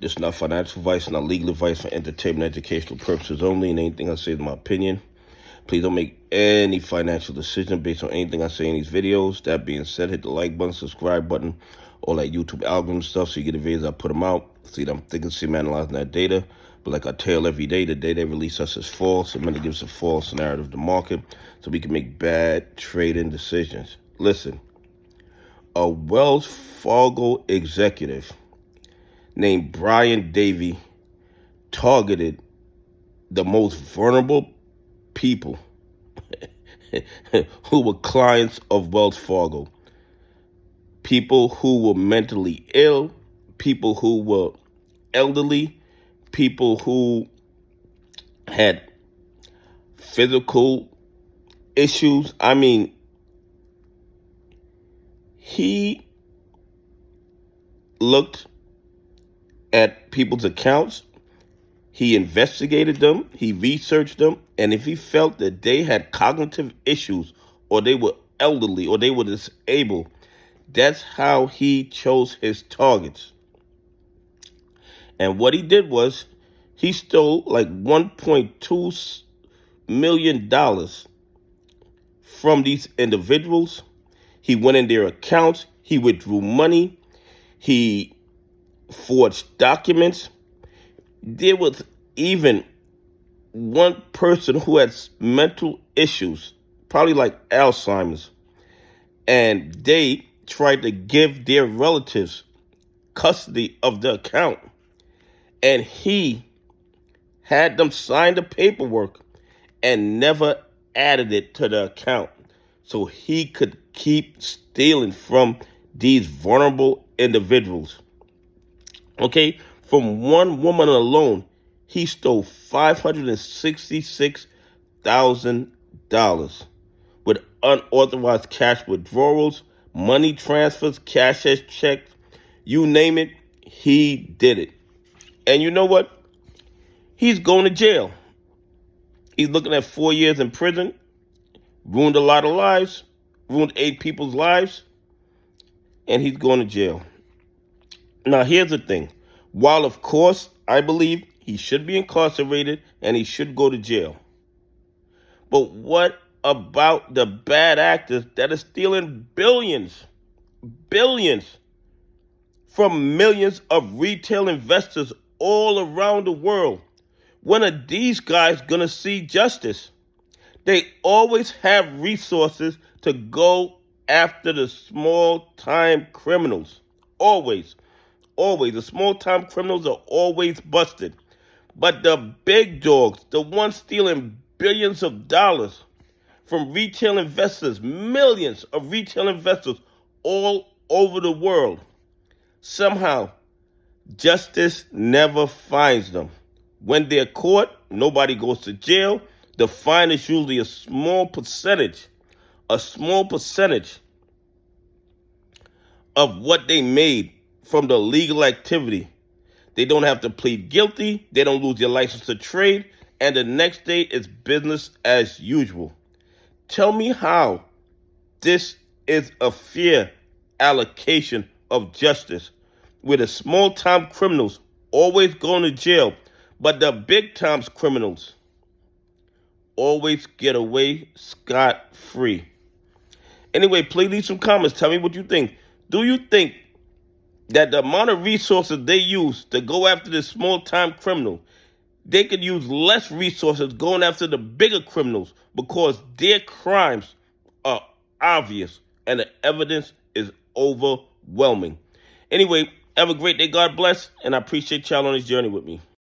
This is not financial advice, not legal advice, for entertainment, educational purposes only, and anything I say is my opinion. Please don't make any financial decision based on anything I say in these videos. That being said, hit the like button, subscribe button, all that YouTube algorithm stuff so you get the videos I put them out. See that I'm thinking, see, I'm analyzing that data. But like I tell every day, the data they release us is false. It many gives a false narrative of the market so we can make bad trading decisions. Listen, a Wells Fargo executive named Brian Davey targeted the most vulnerable people who were clients of Wells Fargo. People who were mentally ill, people who were elderly, people who had physical issues. I mean, he looked at people's accounts, he investigated them, he researched them, and if he felt that they had cognitive issues or they were elderly or they were disabled, that's how he chose his targets. And what he did was he stole like $1.2 million from these individuals. He went in their accounts, he withdrew money, he forged documents. There was even one person who had mental issues, probably like Alzheimer's, and they tried to give their relatives custody of the account. And he had them sign the paperwork and never added it to the account so he could keep stealing from these vulnerable individuals. Okay, from one woman alone, he stole $566,000 with unauthorized cash withdrawals, money transfers, cash as checks, you name it, he did it. And you know what? He's going to jail. He's looking at 4 years in prison, ruined a lot of lives, ruined 8 people's lives, and he's going to jail. Now, here's the thing. While, of course, I believe he should be incarcerated and he should go to jail, but what about the bad actors that are stealing billions from millions of retail investors all around the world? When are these guys going to see justice? They always have resources to go after the small-time criminals. Always. The small-time criminals are always busted. But the big dogs, the ones stealing billions of dollars from retail investors, millions of retail investors all over the world, somehow justice never finds them. When they're caught, nobody goes to jail. The fine is usually a small percentage of what they made from the legal activity. They don't have to plead guilty. They don't lose their license to trade. And the next day is business as usual. Tell me how this is a fair allocation of justice, where the small-time criminals always going to jail, but the big-time criminals always get away scot-free. Anyway, please leave some comments. Tell me what you think. Do you think that the amount of resources they use to go after this small-time criminal, they could use less resources going after the bigger criminals because their crimes are obvious and the evidence is overwhelming? Anyway, have a great day. God bless, and I appreciate y'all on this journey with me.